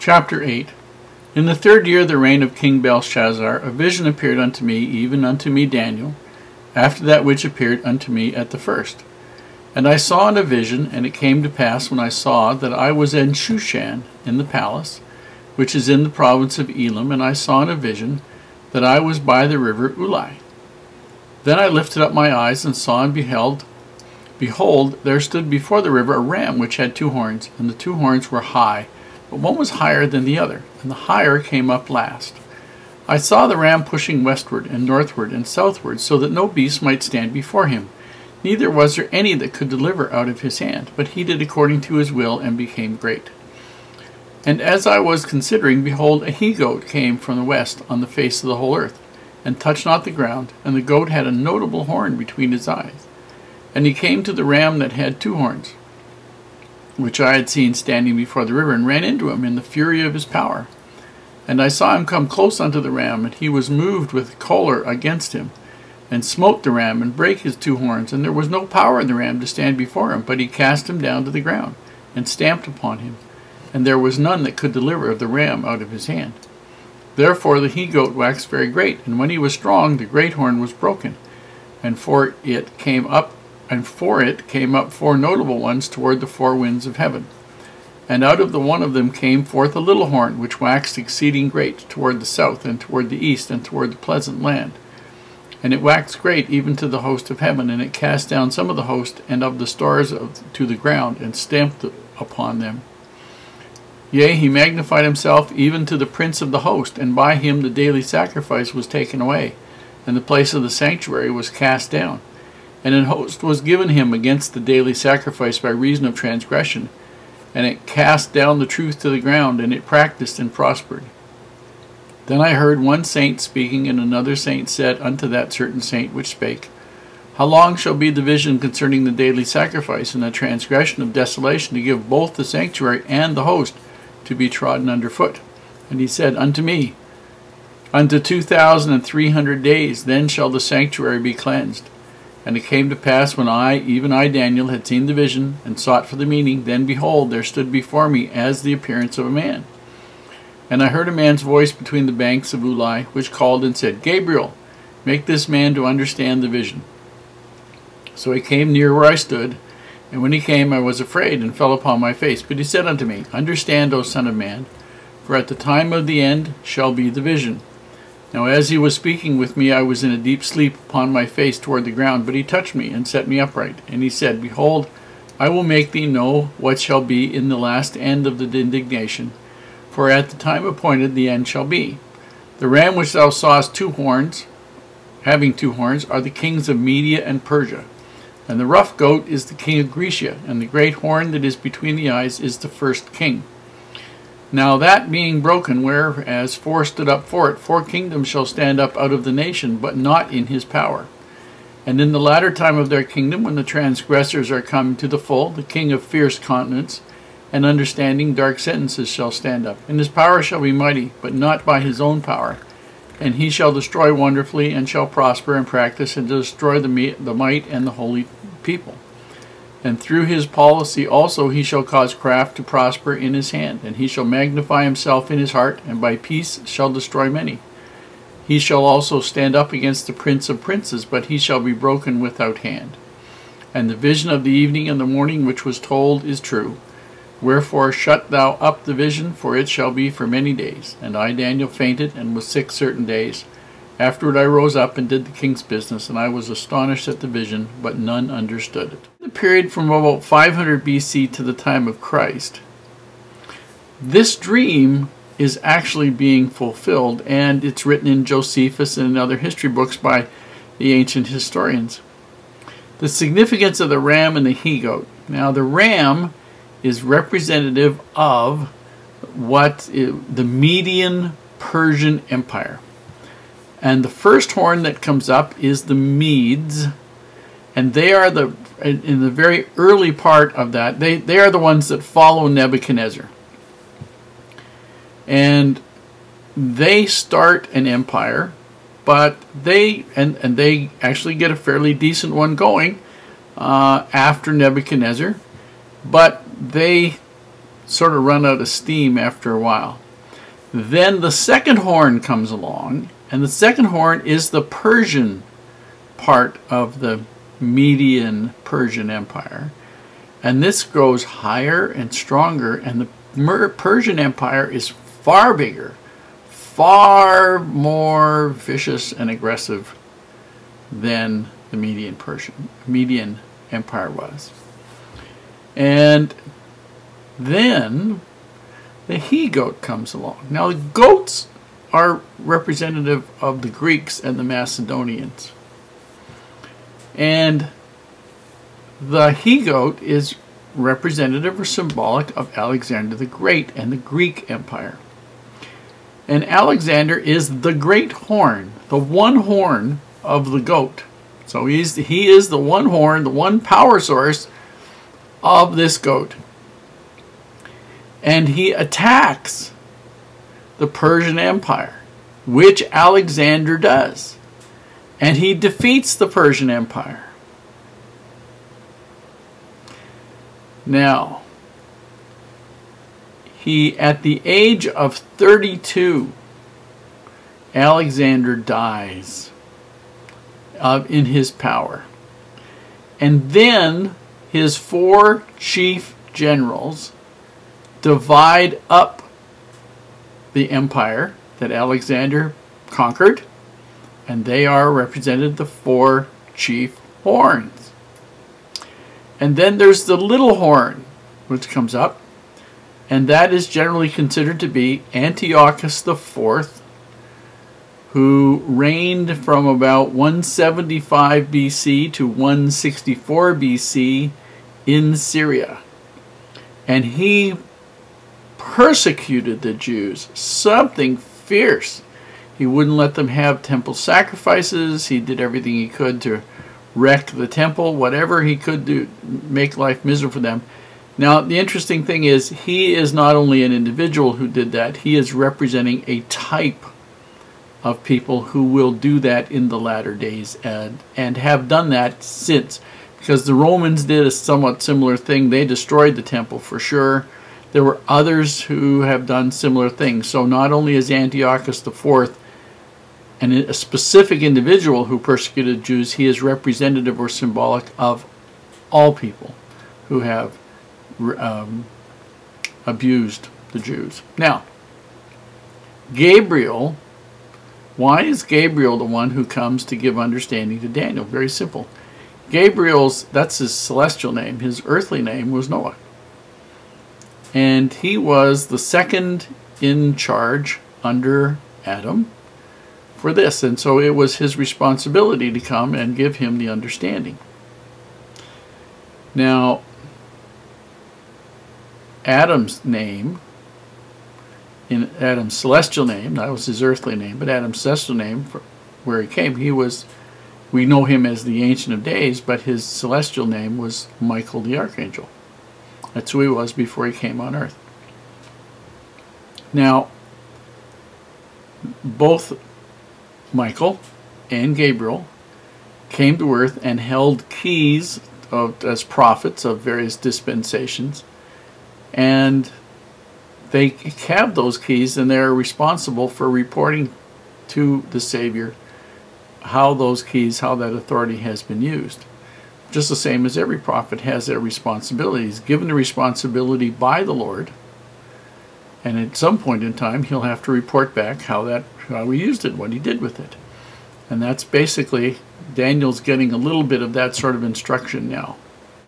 Chapter 8. In the 3rd year of the reign of King Belshazzar, a vision appeared unto me, even unto me Daniel, after that which appeared unto me at the first. And I saw in a vision, and it came to pass when I saw that I was in Shushan, in the palace, which is in the province of Elam, and I saw in a vision that I was by the river Ulai. Then I lifted up my eyes and saw and beheld, there stood before the river a ram which had 2 horns, and the 2 horns were high, but one was higher than the other, and the higher came up last. I saw the ram pushing westward and northward and southward, so that no beast might stand before him. Neither was there any that could deliver out of his hand, but he did according to his will, and became great. And as I was considering, behold, a he-goat came from the west on the face of the whole earth, and touched not the ground, and the goat had a notable horn between his eyes. And he came to the ram that had 2 horns, which I had seen standing before the river, and ran into him in the fury of his power. And I saw him come close unto the ram, and he was moved with choler against him, and smote the ram, and brake his 2 horns. And there was no power in the ram to stand before him, but he cast him down to the ground, and stamped upon him. And there was none that could deliver the ram out of his hand. Therefore the he-goat waxed very great, and when he was strong, the great horn was broken, and for it came up 4 notable ones toward the 4 winds of heaven. And out of the one of them came forth a little horn, which waxed exceeding great, toward the south, and toward the east, and toward the pleasant land. And it waxed great even to the host of heaven, and it cast down some of the host and of the stars to the ground, and stamped upon them. Yea, he magnified himself even to the prince of the host, and by him the daily sacrifice was taken away, and the place of the sanctuary was cast down. And an host was given him against the daily sacrifice by reason of transgression, and it cast down the truth to the ground, and it practiced and prospered. Then I heard one saint speaking, and another saint said unto that certain saint which spake, How long shall be the vision concerning the daily sacrifice, and the transgression of desolation, to give both the sanctuary and the host to be trodden under foot? And he said unto me, Unto 2,300 days, then shall the sanctuary be cleansed. And it came to pass when even I Daniel, had seen the vision, and sought for the meaning, then behold, there stood before me as the appearance of a man. And I heard a man's voice between the banks of Ulai, which called and said, Gabriel, make this man to understand the vision. So he came near where I stood, and when he came I was afraid, and fell upon my face. But he said unto me, Understand, O Son of Man, for at the time of the end shall be the vision. Now as he was speaking with me, I was in a deep sleep upon my face toward the ground, but he touched me, and set me upright. And he said, Behold, I will make thee know what shall be in the last end of the indignation, for at the time appointed the end shall be. The ram which thou sawest 2 horns, having 2 horns, are the kings of Media and Persia. And the rough goat is the king of Grecia, and the great horn that is between the eyes is the first king. Now that being broken, whereas 4 stood up for it, 4 kingdoms shall stand up out of the nation, but not in his power. And in the latter time of their kingdom, when the transgressors are come to the full, the king of fierce countenance and understanding dark sentences shall stand up. And his power shall be mighty, but not by his own power. And he shall destroy wonderfully, and shall prosper and practice, and destroy the might and the holy people. And through his policy also he shall cause craft to prosper in his hand, and he shall magnify himself in his heart, and by peace shall destroy many. He shall also stand up against the prince of princes, but he shall be broken without hand. And the vision of the evening and the morning which was told is true. Wherefore shut thou up the vision, for it shall be for many days. And I Daniel fainted, and was sick certain days. Afterward I rose up and did the king's business, and I was astonished at the vision, but none understood it. The period from about 500 BC to the time of Christ, this dream is actually being fulfilled, and it's written in Josephus and in other history books by the ancient historians. The significance of the ram and the he-goat. Now the ram is representative of the Median Persian Empire. And the first horn that comes up is the Medes, and they are in the very early part of that, they are the ones that follow Nebuchadnezzar. And they start an empire, but they actually get a fairly decent one going after Nebuchadnezzar, but they sort of run out of steam after a while. Then the second horn comes along, and the second horn is the Persian part of the Median Persian Empire. And this grows higher and stronger, and the Persian Empire is far bigger, far more vicious and aggressive than the Median Empire was. And then the he-goat comes along. Now the goats are representative of the Greeks and the Macedonians. And the he-goat is representative or symbolic of Alexander the Great and the Greek Empire. And Alexander is the great horn, the one horn of the goat. So he is the one horn, the one power source of this goat. And he attacks the Persian Empire, which Alexander does. And he defeats the Persian Empire. Now, at the age of 32, Alexander dies in his power. And then his 4 chief generals divide up the empire that Alexander conquered, and they are represented the 4 chief horns. And then there's the little horn, which comes up, and that is generally considered to be Antiochus IV, who reigned from about 175 BC to 164 BC in Syria. And he persecuted the Jews, something fierce. He wouldn't let them have temple sacrifices. He did everything he could to wreck the temple, whatever he could do, make life miserable for them. Now, the interesting thing is, he is not only an individual who did that, he is representing a type of people who will do that in the latter days and have done that since. Because the Romans did a somewhat similar thing. They destroyed the temple for sure. There were others who have done similar things. So not only is Antiochus IV a specific individual who persecuted Jews, he is representative or symbolic of all people who have abused the Jews. Now, Gabriel, why is Gabriel the one who comes to give understanding to Daniel? Very simple. That's his celestial name. His earthly name was Noah. And he was the second in charge under Adam for this. And so it was his responsibility to come and give him the understanding. Now, Adam's name, in Adam's celestial name, that was his earthly name, but Adam's celestial name, where he came, we know him as the Ancient of Days, but his celestial name was Michael the Archangel. That's who he was before he came on earth. Now, both Michael and Gabriel came to earth and held keys as prophets of various dispensations, and they have those keys, and they're responsible for reporting to the Savior how those keys, how that authority has been used. Just the same as every prophet has their responsibilities, given the responsibility by the Lord, and at some point in time he'll have to report back how he used it, what he did with it. And that's basically, Daniel's getting a little bit of that sort of instruction now.